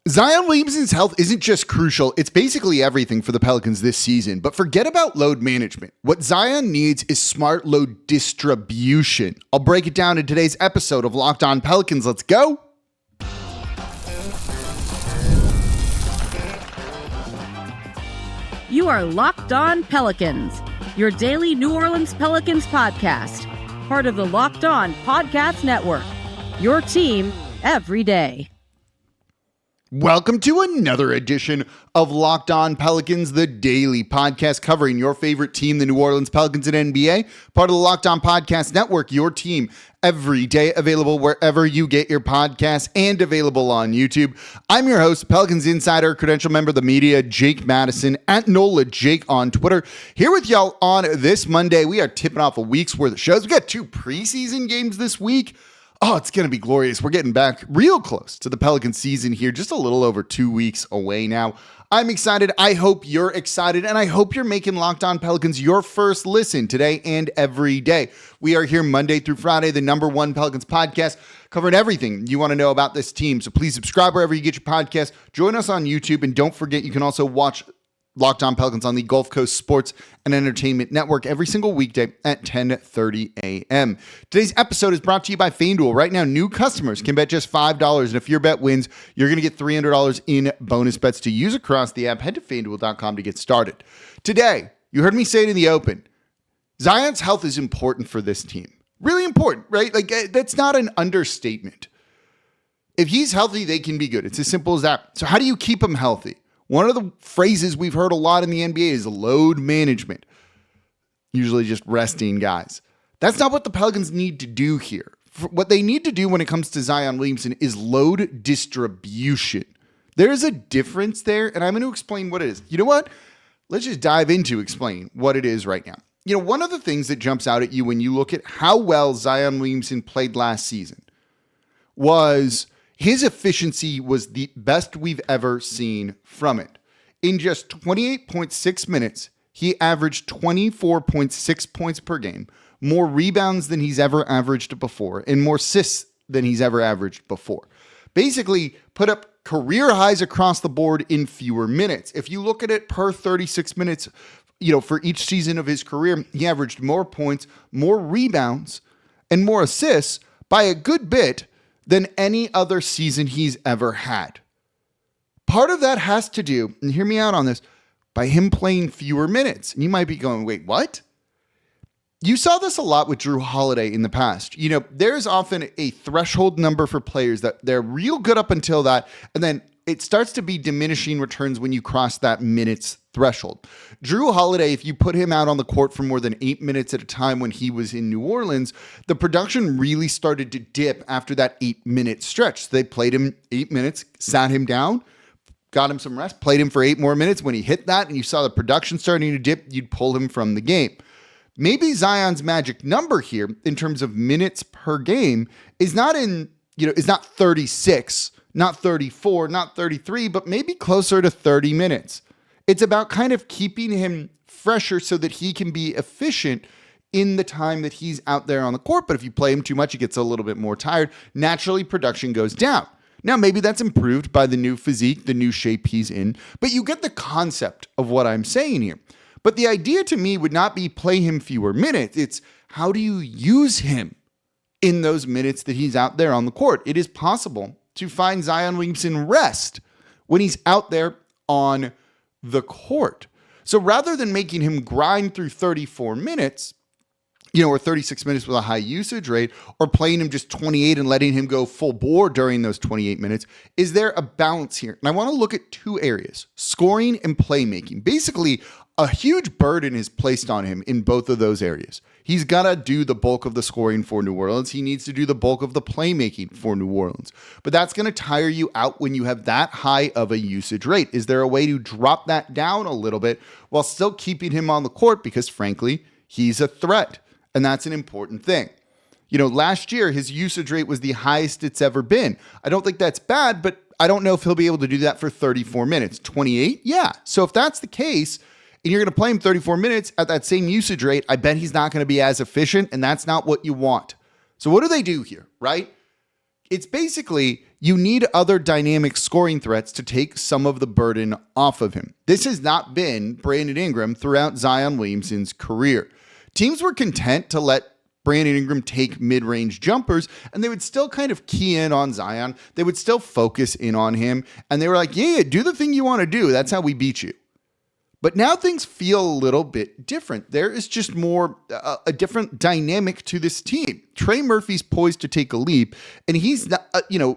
Zion Williamson's health isn't just crucial, it's basically everything for the Pelicans this season. But forget about load management. What Zion needs is smart load distribution. I'll break it down in today's episode of Locked On Pelicans. Let's go. You are Locked On Pelicans, your daily New Orleans Pelicans podcast, part of the Locked On Podcast Network, your team every day. Welcome to another edition of Locked On Pelicans, the daily podcast covering your favorite team, the New Orleans Pelicans and NBA, part of the Locked On Podcast Network, your team every day, available wherever you get your podcasts and available on YouTube. I'm your host, Pelicans Insider, credential member of the media, Jake Madison, at NOLA Jake on Twitter. Here with y'all on this Monday. We are tipping off a week's worth of shows. We got 2 preseason games this week. Oh, it's going to be glorious. We're getting back real close to the Pelican season here, just a little over 2 weeks away now. I'm excited. I hope you're excited, and I hope you're making Locked On Pelicans your first listen today and every day. We are here Monday through Friday, the #1 Pelicans podcast, covering everything you want to know about this team. So please subscribe wherever you get your podcast. Join us on YouTube, and don't forget, you can also watch Locked On Pelicans on the Gulf Coast Sports and Entertainment Network every single weekday at 10:30 a.m. Today's episode is brought to you by FanDuel. Right now, new customers can bet just $5, and if your bet wins, you're going to get $300 in bonus bets to use across the app. Head to FanDuel.com to get started. Today, you heard me say it in the open, Zion's health is important for this team. Really important, right? Like, that's not an understatement. If he's healthy, they can be good. It's as simple as that. So how do you keep him healthy? One of the phrases we've heard a lot in the NBA is load management, usually just resting guys. That's not what the Pelicans need to do here. What they need to do when it comes to Zion Williamson is load distribution. There is a difference there, and I'm going to explain what it is. You know what? Let's just dive into explaining what it is right now. You know, one of the things that jumps out at you when you look at how well Zion Williamson played last season was his efficiency was the best we've ever seen from it. In just 28.6 minutes, he averaged 24.6 points per game, more rebounds than he's ever averaged before, and more assists than he's ever averaged before. Basically, put up career highs across the board in fewer minutes. If you look at it per 36 minutes, for each season of his career, he averaged more points, more rebounds, and more assists by a good bit than any other season he's ever had. Part of that has to do, and hear me out on this, by him playing fewer minutes. And you might be going, wait, what? You saw this a lot with Jrue Holiday in the past. There's often a threshold number for players that they're real good up until that, and then it starts to be diminishing returns when you cross that minutes threshold. Jrue Holiday, if you put him out on the court for more than 8 minutes at a time when he was in New Orleans, the production really started to dip after that 8-minute stretch. So they played him 8 minutes, sat him down, got him some rest, played him for 8 more minutes. When he hit that and you saw the production starting to dip, you'd pull him from the game. Maybe Zion's magic number here in terms of minutes per game is not is not 36, not 34, not 33, but maybe closer to 30 minutes. It's about kind of keeping him fresher so that he can be efficient in the time that he's out there on the court. But if you play him too much, he gets a little bit more tired. Naturally, production goes down. Now, maybe that's improved by the new physique, the new shape he's in, but you get the concept of what I'm saying here. But the idea to me would not be play him fewer minutes. It's how do you use him in those minutes that he's out there on the court? It is possible to find Zion Williamson rest when he's out there on the court. So rather than making him grind through 34 minutes, or 36 minutes with a high usage rate, or playing him just 28 and letting him go full bore during those 28 minutes, is there a balance here? And I want to look at 2 areas, scoring and playmaking. Basically, a huge burden is placed on him in both of those areas. He's got to do the bulk of the scoring for New Orleans. He needs to do the bulk of the playmaking for New Orleans. But that's going to tire you out when you have that high of a usage rate. Is there a way to drop that down a little bit while still keeping him on the court? Because frankly, he's a threat. And that's an important thing. Last year, his usage rate was the highest it's ever been. I don't think that's bad, but I don't know if he'll be able to do that for 34 minutes. 28? Yeah. So if that's the case, and you're going to play him 34 minutes at that same usage rate, I bet he's not going to be as efficient, and that's not what you want. So what do they do here, right? It's basically you need other dynamic scoring threats to take some of the burden off of him. This has not been Brandon Ingram throughout Zion Williamson's career. Teams were content to let Brandon Ingram take mid-range jumpers, and they would still kind of key in on Zion. They would still focus in on him, and they were like, yeah, do the thing you want to do. That's how we beat you. But now things feel a little bit different. There is just more a different dynamic to this team. Trey Murphy's poised to take a leap, and he's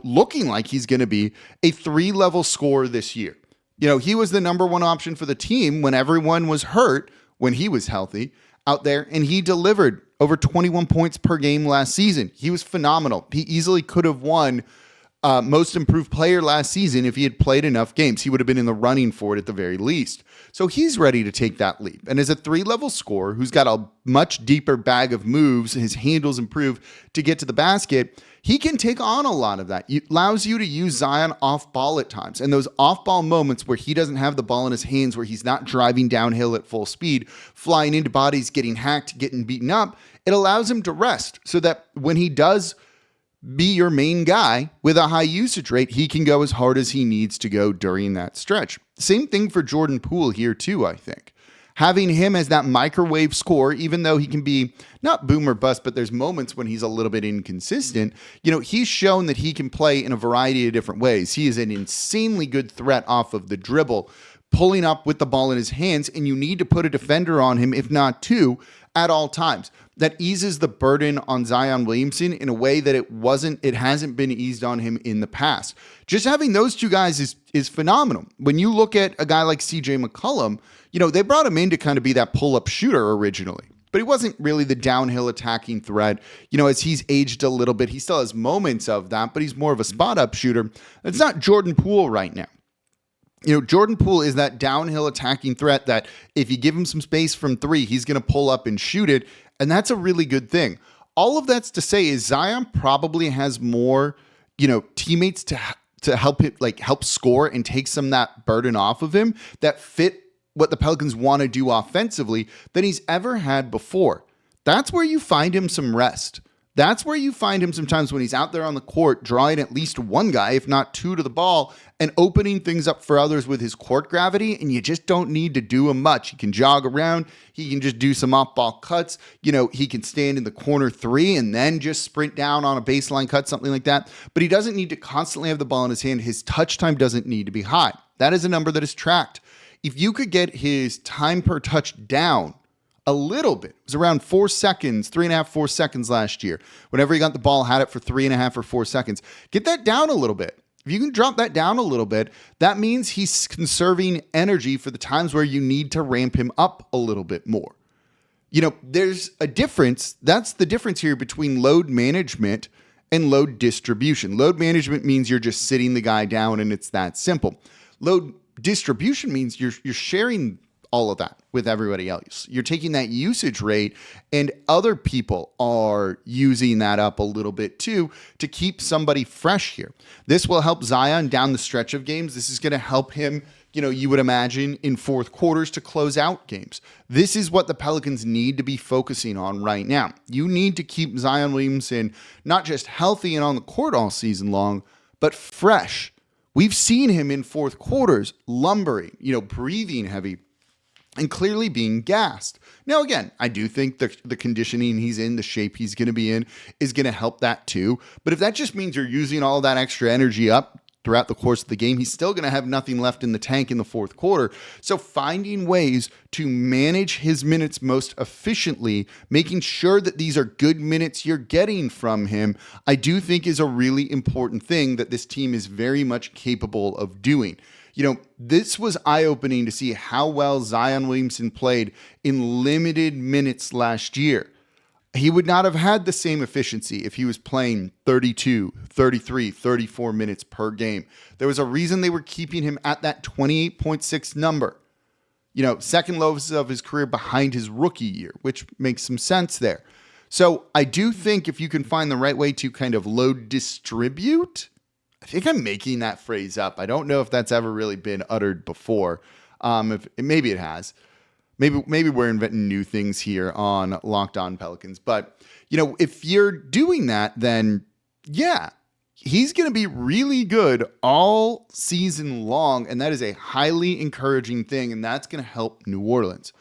looking like he's going to be a 3-level scorer this year. He was the number one option for the team when everyone was hurt, when he was healthy out there, and he delivered over 21 points per game last season. He was phenomenal. He easily could have won most improved player last season if he had played enough games. He would have been in the running for it at the very least. So he's ready to take that leap. And as a 3-level scorer who's got a much deeper bag of moves, his handles improve to get to the basket, he can take on a lot of that. It allows you to use Zion off ball at times. And those off ball moments where he doesn't have the ball in his hands, where he's not driving downhill at full speed, flying into bodies, getting hacked, getting beaten up, it allows him to rest so that when he does be your main guy with a high usage rate, he can go as hard as he needs to go during that stretch. Same thing for Jordan Poole here too, I think. Having him as that microwave scorer, even though he can be not boom or bust, but there's moments when he's a little bit inconsistent, he's shown that he can play in a variety of different ways. He is an insanely good threat off of the dribble, pulling up with the ball in his hands, and you need to put a defender on him, if not two, at all times. That eases the burden on Zion Williamson in a way that it hasn't been eased on him in the past. Just having those two guys is phenomenal. When you look at a guy like CJ McCollum, they brought him in to kind of be that pull-up shooter originally, but he wasn't really the downhill attacking threat. As he's aged a little bit, he still has moments of that, but he's more of a spot-up shooter. It's not Jordan Poole right now. Jordan Poole is that downhill attacking threat that if you give him some space from 3, he's going to pull up and shoot it. And that's a really good thing. All of that's to say is Zion probably has more, teammates to help him, help score and take some of that burden off of him that fit what the Pelicans want to do offensively than he's ever had before. That's where you find him some rest. That's where you find him sometimes when he's out there on the court, drawing at least one guy, if not 2 to the ball, and opening things up for others with his court gravity, and you just don't need to do him much. He can jog around. He can just do some off-ball cuts. He can stand in the corner 3 and then just sprint down on a baseline cut, something like that. But he doesn't need to constantly have the ball in his hand. His touch time doesn't need to be high. That is a number that is tracked. If you could get his time per touch down a little bit. It was around 4 seconds, 3.5, 4 seconds last year. Whenever he got the ball, had it for 3.5 or 4 seconds. Get that down a little bit. If you can drop that down a little bit, that means he's conserving energy for the times where you need to ramp him up a little bit more. There's a difference. That's the difference here between load management and load distribution. Load management means you're just sitting the guy down and it's that simple. Load distribution means you're sharing all of that with everybody else. You're taking that usage rate and other people are using that up a little bit too to keep somebody fresh here. This will help Zion down the stretch of games. This is going to help him, you would imagine in fourth quarters to close out games. This is what the Pelicans need to be focusing on right now. You need to keep Zion Williamson not just healthy and on the court all season long, but fresh. We've seen him in fourth quarters lumbering, breathing heavy, and clearly being gassed. Now, again, I do think the conditioning he's in, the shape he's going to be in, is going to help that too. But if that just means you're using all that extra energy up throughout the course of the game, he's still going to have nothing left in the tank in the fourth quarter. So finding ways to manage his minutes most efficiently, making sure that these are good minutes you're getting from him, I do think is a really important thing that this team is very much capable of doing. This was eye-opening to see how well Zion Williamson played in limited minutes last year. He would not have had the same efficiency if he was playing 32, 33, 34 minutes per game. There was a reason they were keeping him at that 28.6 number. Second lowest of his career behind his rookie year, which makes some sense there. So I do think if you can find the right way to kind of load distribute, I think I'm making that phrase up. I don't know if that's ever really been uttered before. Maybe it has. Maybe we're inventing new things here on Locked On Pelicans. But, if you're doing that, then yeah, he's going to be really good all season long, and that is a highly encouraging thing, and that's going to help New Orleans.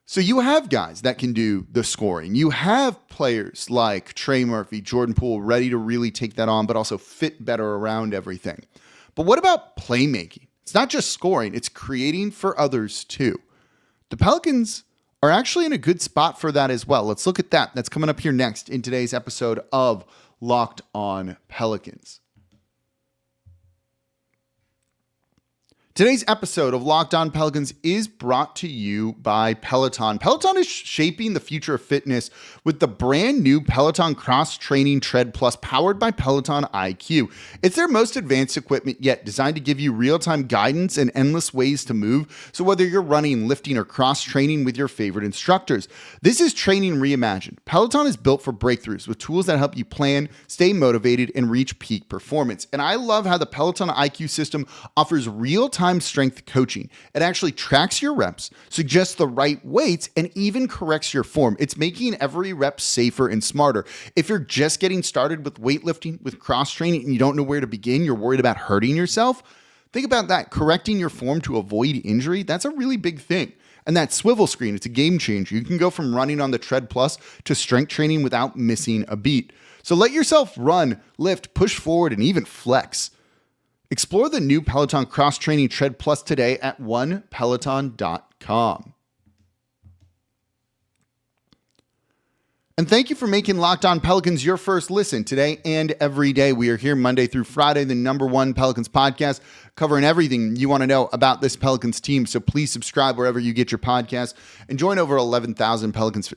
So you have guys that can do the scoring. You have players like Trey Murphy, Jordan Poole, ready to really take that on, but also fit better around everything. But what about playmaking? It's not just scoring, it's creating for others too. The Pelicans are actually in a good spot for that as well. Let's look at that. That's coming up here next in today's episode of Locked On Pelicans. Today's episode of Locked On Pelicans is brought to you by Peloton. Peloton is shaping the future of fitness with the brand new Peloton Cross Training Tread Plus powered by Peloton IQ. It's their most advanced equipment yet, designed to give you real-time guidance and endless ways to move. So whether you're running, lifting, or cross-training with your favorite instructors, this is training reimagined. Peloton is built for breakthroughs with tools that help you plan, stay motivated, and reach peak performance. And I love how the Peloton IQ system offers real-time strength coaching. It actually tracks your reps, suggests the right weights, and even corrects your form. It's making every rep safer and smarter. If you're just getting started with weightlifting, with cross training, and you don't know where to begin, you're worried about hurting yourself, think about that. Correcting your form to avoid injury, that's a really big thing. And that swivel screen, it's a game changer. You can go from running on the Tread Plus to strength training without missing a beat. So let yourself run, lift, push forward, and even flex. Explore the new Peloton Cross Training Tread Plus today at onepeloton.com. And thank you for making Locked On Pelicans your first listen today and every day. We are here Monday through Friday, the #1 Pelicans podcast, covering everything you want to know about this Pelicans team. So please subscribe wherever you get your podcasts and join over 12,000 Pelicans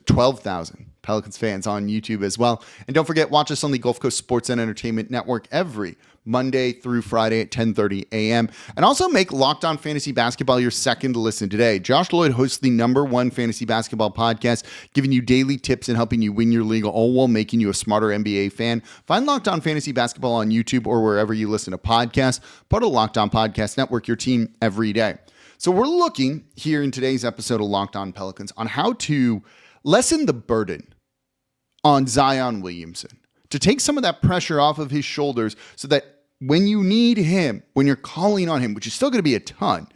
fans on YouTube as well. And don't forget, watch us on the Gulf Coast Sports and Entertainment Network every Monday through Friday at 10:30 a.m. And also make Locked On Fantasy Basketball your second listen today. Josh Lloyd hosts the #1 fantasy basketball podcast, giving you daily tips and helping you win your league, all while making you a smarter NBA fan. Find Locked On Fantasy Basketball on YouTube or wherever you listen to podcasts. Part of the Locked On Podcast Network, your team every day. So we're looking here in today's episode of Locked On Pelicans on how to lessen the burden on Zion Williamson, to take some of that pressure off of his shoulders so that when you need him, when you're calling on him, which is still going to be a ton,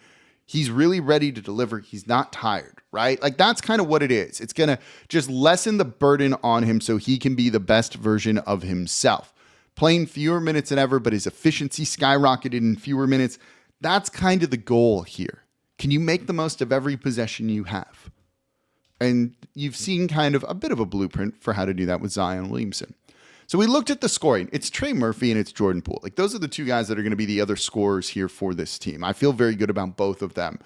he's really ready to deliver. He's not tired, right? Like that's kind of what it is. It's going to just lessen the burden on him so he can be the best version of himself. Playing fewer minutes than ever, but his efficiency skyrocketed in fewer minutes. That's kind of the goal here. Can you make the most of every possession you have? And you've seen kind of a bit of a blueprint for how to do that with Zion Williamson. So we looked at the scoring. It's Trey Murphy and it's Jordan Poole. Like those are the two guys that are going to be the other scorers here for this team. I feel very good about both of them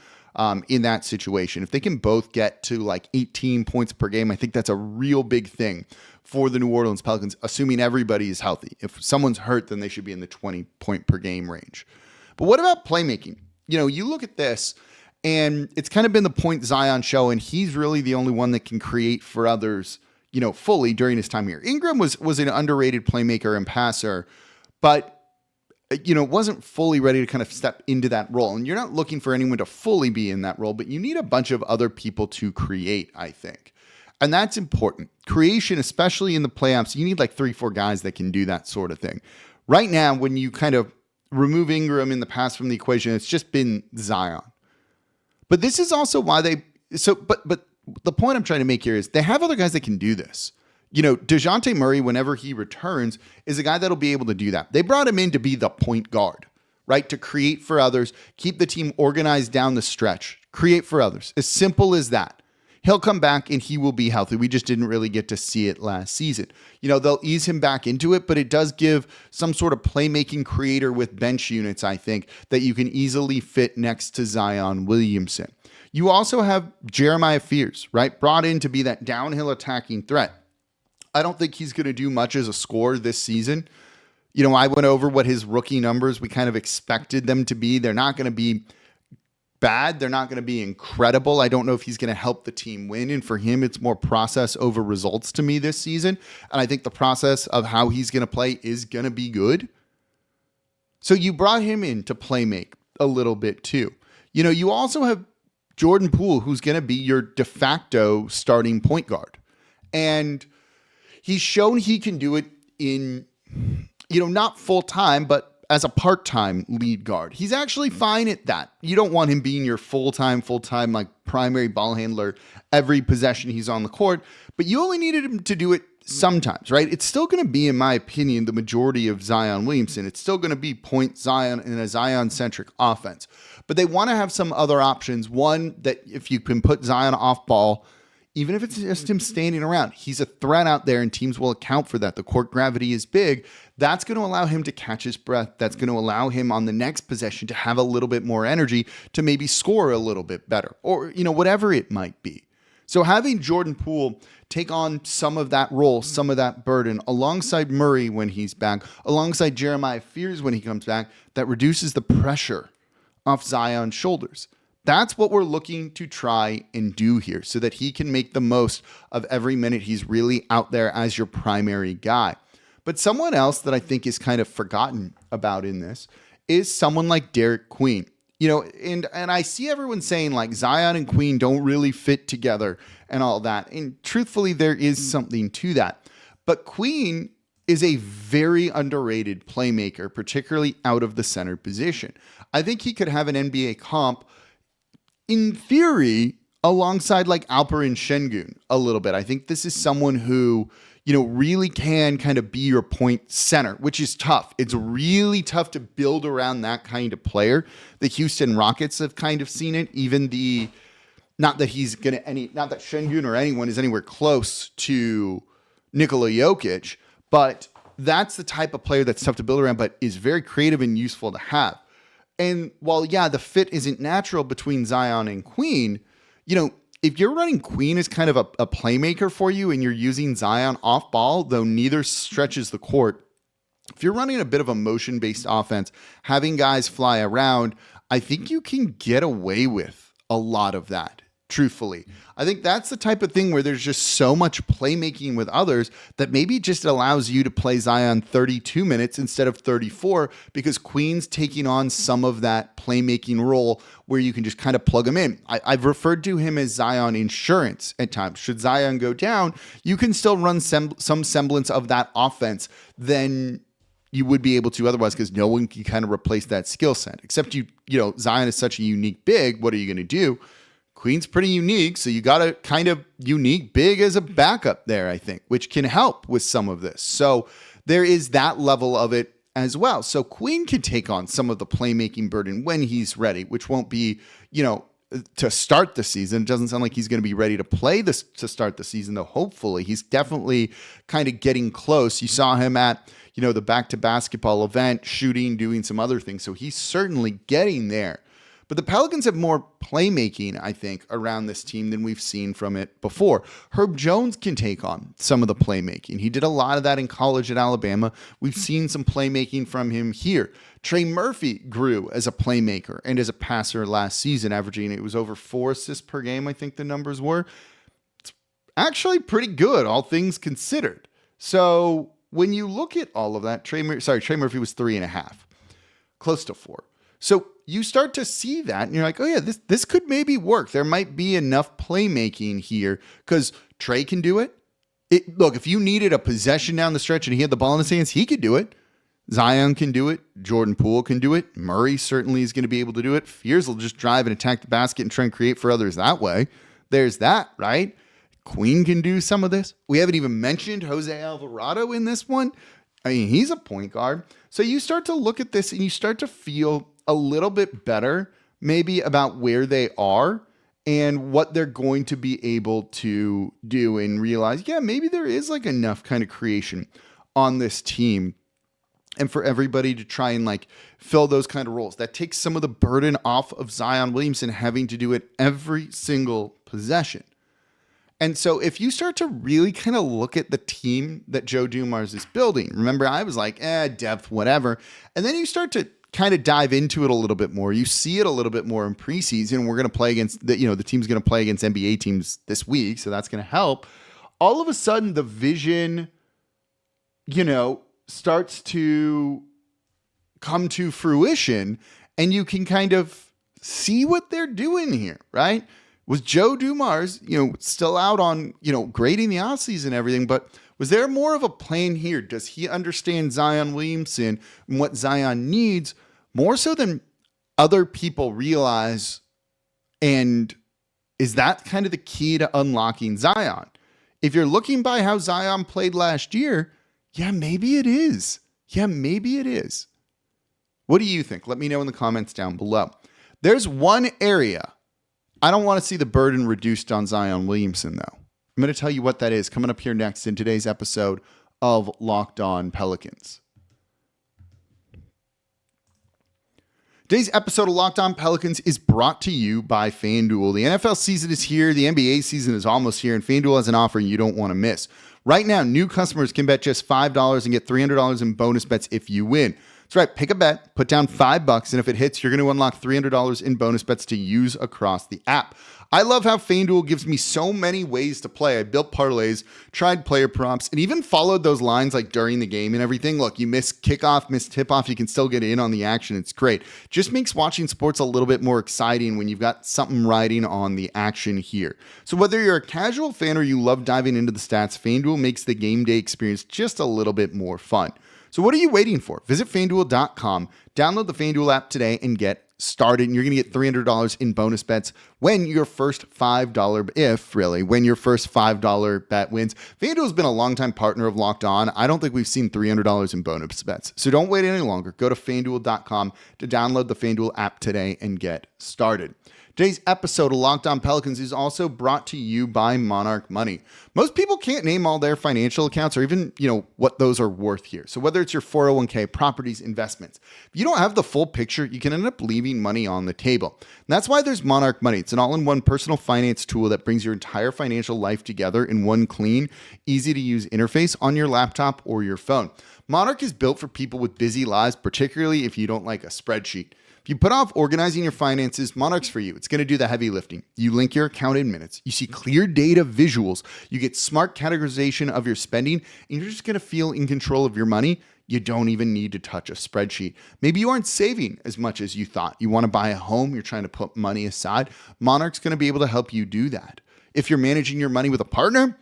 in that situation. If they can both get to like 18 points per game, I think that's a real big thing for the New Orleans Pelicans, assuming everybody is healthy. If someone's hurt, then they should be in the 20 point per game range. But what about playmaking? You know, you look at this and it's kind of been the point Zion show, and he's really the only one that can create for others, you know, fully during his time here. Ingram was an underrated playmaker and passer, but, you know, wasn't fully ready to kind of step into that role. And you're not looking for anyone to fully be in that role, but you need a bunch of other people to create, I think. And that's important. Creation, especially in the playoffs, you need like 3-4 guys that can do that sort of thing. Right now, when you kind of remove Ingram in the past from the equation, it's just been Zion. But this is also why but the point I'm trying to make here is they have other guys that can do this. You know, DeJounte Murray, whenever he returns, is a guy that'll be able to do that. They brought him in to be the point guard, right? To create for others, keep the team organized down the stretch, create for others. As simple as that. He'll come back and he will be healthy. We just didn't really get to see it last season. You know, they'll ease him back into it, but it does give some sort of playmaking creator with bench units, I think, that you can easily fit next to Zion Williamson. You also have Jeremiah Fears, right? Brought in to be that downhill attacking threat. I don't think he's going to do much as a scorer this season. You know, I went over what his rookie numbers, we kind of expected them to be. They're not going to be bad. They're not going to be incredible. I don't know if he's going to help the team win. And for him, it's more process over results to me this season. And I think the process of how he's going to play is going to be good. So you brought him in to play make a little bit too. You know, you also have Jordan Poole, who's going to be your de facto starting point guard. And he's shown he can do it in not full-time, but as a part-time lead guard. He's actually fine at that. You don't want him being your full-time, like primary ball handler every possession he's on the court, but you only needed him to do it sometimes, right? It's still going to be, in my opinion, the majority of Zion Williamson. It's still going to be point Zion in a Zion-centric offense, but they want to have some other options. One, that if you can put Zion off ball, even if it's just him standing around, he's a threat out there and teams will account for that. The court gravity is big. That's going to allow him to catch his breath. That's going to allow him on the next possession to have a little bit more energy to maybe score a little bit better, or, whatever it might be. So having Jordan Poole take on some of that role, some of that burden alongside Murray when he's back, alongside Jeremiah Fears when he comes back, that reduces the pressure off Zion's shoulders. That's what we're looking to try and do here so that he can make the most of every minute he's really out there as your primary guy. But someone else that I think is kind of forgotten about in this is someone like Derek Queen. And I see everyone saying like Zion and Queen don't really fit together and all that. And truthfully, there is something to that. But Queen is a very underrated playmaker, particularly out of the center position. I think he could have an NBA comp in theory alongside like Alperen Şengün a little bit. I think this is someone who, really can kind of be your point center, which is tough. It's really tough to build around that kind of player. The Houston Rockets have kind of seen it. Even not that Şengün or anyone is anywhere close to Nikola Jokic, but that's the type of player that's tough to build around, but is very creative and useful to have. And while, the fit isn't natural between Zion and Queen, if you're running Queen as kind of a playmaker for you and you're using Zion off ball, though neither stretches the court, if you're running a bit of a motion-based offense, having guys fly around, I think you can get away with a lot of that. Truthfully, I think that's the type of thing where there's just so much playmaking with others that maybe just allows you to play Zion 32 minutes instead of 34 because Queen's taking on some of that playmaking role where you can just kind of plug him in. I've referred to him as Zion insurance at times. Should Zion go down, you can still run some semblance of that offense than you would be able to otherwise because no one can kind of replace that skill set. Except Zion is such a unique big. What are you going to do? Queen's pretty unique, so you got a kind of unique big as a backup there, I think, which can help with some of this. So there is that level of it as well. So Queen can take on some of the playmaking burden when he's ready, which won't be, to start the season. It doesn't sound like he's going to be ready to play this to start the season, though hopefully. He's definitely kind of getting close. You saw him at, the back-to-basketball event, shooting, doing some other things. So he's certainly getting there. But the Pelicans have more playmaking, I think, around this team than we've seen from it before. Herb Jones can take on some of the playmaking. He did a lot of that in college at Alabama. We've seen some playmaking from him here. Trey Murphy grew as a playmaker and as a passer last season, averaging, it was over 4 assists per game, I think the numbers were. It's actually pretty good, all things considered. So when you look at all of that, Trey Murphy was 3.5, close to 4. So you start to see that and you're like, oh yeah, this could maybe work. There might be enough playmaking here because Trey can do it. Look, if you needed a possession down the stretch and he had the ball in his hands, he could do it. Zion can do it. Jordan Poole can do it. Murray certainly is going to be able to do it. Fears will just drive and attack the basket and try and create for others that way. There's that, right? Queen can do some of this. We haven't even mentioned Jose Alvarado in this one. I mean, he's a point guard. So you start to look at this and you start to feel a little bit better maybe about where they are and what they're going to be able to do and realize, maybe there is like enough kind of creation on this team and for everybody to try and like fill those kind of roles. That takes some of the burden off of Zion Williamson having to do it every single possession. And so if you start to really kind of look at the team that Joe Dumars is building, remember I was like, depth, whatever. And then you start to kind of dive into it a little bit more. You see it a little bit more in preseason. We're going to play against the team's going to play against NBA teams this week. So that's going to help. All of a sudden the vision, starts to come to fruition and you can kind of see what they're doing here, right? Was Joe Dumars, still out on, grading the offseason and everything, but Was there more of a plan here? Does he understand Zion Williamson and what Zion needs more so than other people realize? And is that kind of the key to unlocking Zion? If you're looking by how Zion played last year, yeah, maybe it is. Yeah, maybe it is. What do you think? Let me know in the comments down below. There's one area I don't want to see the burden reduced on Zion Williamson, though. I'm going to tell you what that is coming up here next in today's episode of Locked On Pelicans. Today's episode of Locked On Pelicans is brought to you by FanDuel. The NFL season is here. The NBA season is almost here, and FanDuel has an offer you don't want to miss. Right now, new customers can bet just $5 and get $300 in bonus bets if you win. That's right. Pick a bet, put down $5, and if it hits, you're going to unlock $300 in bonus bets to use across the app. I love how FanDuel gives me so many ways to play. I built parlays, tried player prompts, and even followed those lines like during the game and everything. Look, you miss kickoff, miss tip-off, you can still get in on the action. It's great. Just makes watching sports a little bit more exciting when you've got something riding on the action here. So whether you're a casual fan or you love diving into the stats, FanDuel makes the game day experience just a little bit more fun. So what are you waiting for? Visit FanDuel.com, download the FanDuel app today, and get started. And you're going to get $300 in bonus bets when your first $5 bet wins. FanDuel's been a longtime partner of Locked On. I don't think we've seen $300 in bonus bets. So don't wait any longer. Go to FanDuel.com to download the FanDuel app today and get started. Today's episode of Locked On Pelicans is also brought to you by Monarch Money. Most people can't name all their financial accounts or even, what those are worth here. So whether it's your 401k, properties, investments, if you don't have the full picture, you can end up leaving money on the table. And that's why there's Monarch Money. It's an all-in-one personal finance tool that brings your entire financial life together in one clean, easy-to-use interface on your laptop or your phone. Monarch is built for people with busy lives, particularly if you don't like a spreadsheet. If you put off organizing your finances, Monarch's for you. It's going to do the heavy lifting. You link your account in minutes. You see clear data visuals. You get smart categorization of your spending, and you're just going to feel in control of your money. You don't even need to touch a spreadsheet. Maybe you aren't saving as much as you thought. You want to buy a home. You're trying to put money aside. Monarch's going to be able to help you do that. If you're managing your money with a partner,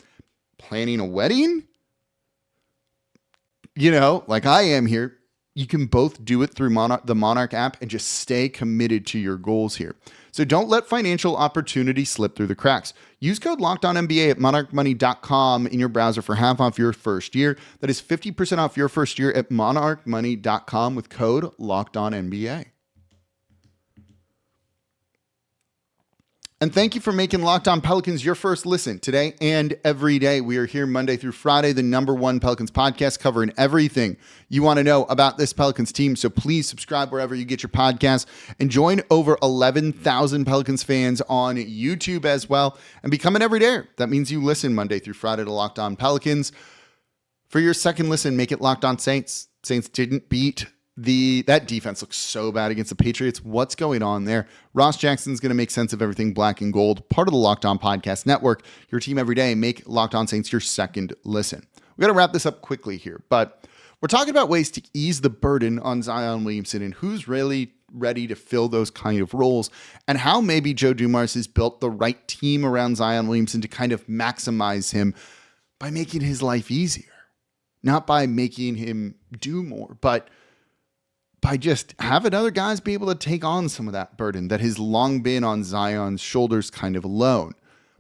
planning a wedding, like I am here, you can both do it through the Monarch app and just stay committed to your goals here. So don't let financial opportunity slip through the cracks. Use code LOCKEDONNBA at monarchmoney.com in your browser for half off your first year. That is 50% off your first year at monarchmoney.com with code LOCKEDONNBA. And thank you for making Locked On Pelicans your first listen today and every day. We are here Monday through Friday, the #1 Pelicans podcast, covering everything you want to know about this Pelicans team. So please subscribe wherever you get your podcasts and join over 11,000 Pelicans fans on YouTube as well and become an everydayer. That means you listen Monday through Friday to Locked On Pelicans. For your second listen, make it Locked On Saints. Saints didn't beat that defense looks so bad against the Patriots. What's going on there? Ross Jackson's going to make sense of everything black and gold. Part of the Locked On Podcast Network, your team every day. Make Locked On Saints your second listen. We got to wrap this up quickly here, but we're talking about ways to ease the burden on Zion Williamson and who's really ready to fill those kind of roles and how maybe Joe Dumars has built the right team around Zion Williamson to kind of maximize him by making his life easier, not by making him do more, but by just having other guys be able to take on some of that burden that has long been on Zion's shoulders kind of alone.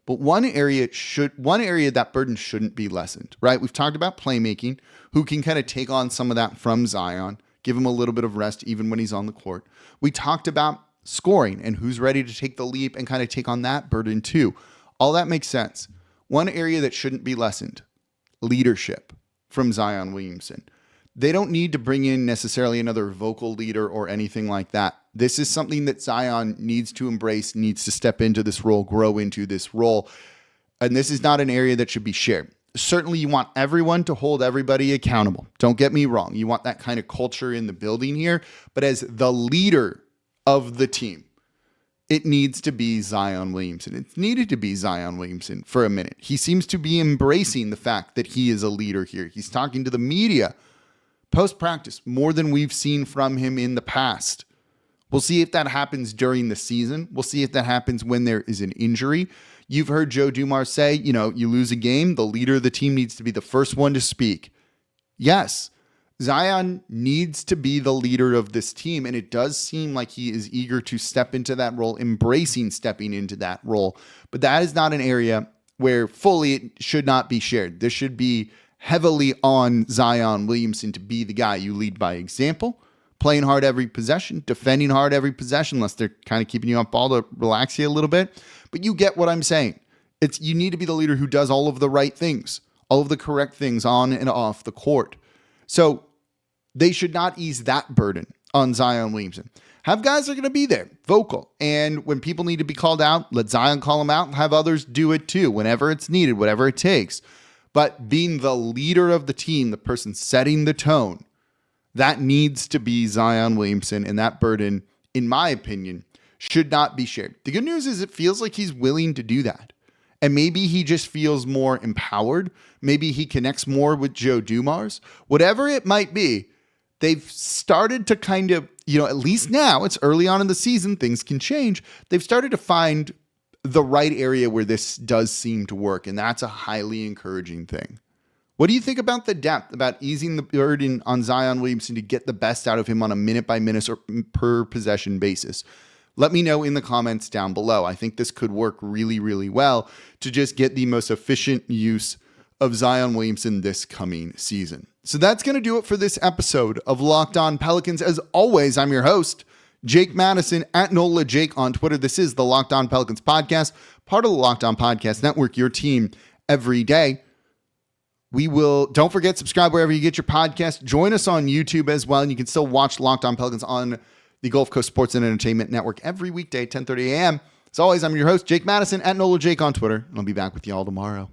But one area that burden shouldn't be lessened, right? We've talked about playmaking, who can kind of take on some of that from Zion, give him a little bit of rest even when he's on the court. We talked about scoring and who's ready to take the leap and kind of take on that burden too. All that makes sense. One area that shouldn't be lessened, leadership from Zion Williamson. They don't need to bring in necessarily another vocal leader or anything like that. This is something that Zion needs to embrace, needs to step into this role, grow into this role. And this is not an area that should be shared. Certainly you want everyone to hold everybody accountable. Don't get me wrong. You want that kind of culture in the building here. But as the leader of the team, it needs to be Zion Williamson. It's needed to be Zion Williamson for a minute. He seems to be embracing the fact that he is a leader here. He's talking to the media post-practice, more than we've seen from him in the past. We'll see if that happens during the season. We'll see if that happens when there is an injury. You've heard Joe Dumars say, you lose a game, the leader of the team needs to be the first one to speak. Yes, Zion needs to be the leader of this team, and it does seem like he is eager to step into that role, embracing stepping into that role. But that is not an area where fully it should not be shared. This should be heavily on Zion Williamson to be the guy. You lead by example, playing hard every possession, defending hard every possession, unless they're kind of keeping you up ball to relax you a little bit. But you get what I'm saying. You need to be the leader who does all of the right things, all of the correct things on and off the court. So they should not ease that burden on Zion Williamson. Have guys that are going to be there, vocal. And when people need to be called out, let Zion call them out and have others do it too, whenever it's needed, whatever it takes. But being the leader of the team, the person setting the tone, that needs to be Zion Williamson. And that burden, in my opinion, should not be shared. The good news is it feels like he's willing to do that. And maybe he just feels more empowered. Maybe he connects more with Joe Dumars. Whatever it might be, they've started to kind of, at least now, it's early on in the season, things can change. They've started to find the right area where this does seem to work, and that's a highly encouraging thing. What do you think about the depth, about easing the burden on Zion Williamson to get the best out of him on a minute-by-minute or per possession basis? Let me know in the comments down below. I think this could work really, really well to just get the most efficient use of Zion Williamson this coming season. So that's going to do it for this episode of Locked On Pelicans. As always, I'm your host, Jake Madison, at NOLA Jake on Twitter. This is the Locked On Pelicans podcast, part of the Locked On Podcast Network, your team every day. Don't forget, subscribe wherever you get your podcast. Join us on YouTube as well, and you can still watch Locked On Pelicans on the Gulf Coast Sports and Entertainment Network every weekday, 10:30 a.m. As always, I'm your host, Jake Madison, at NOLA Jake on Twitter, and I'll be back with you all tomorrow.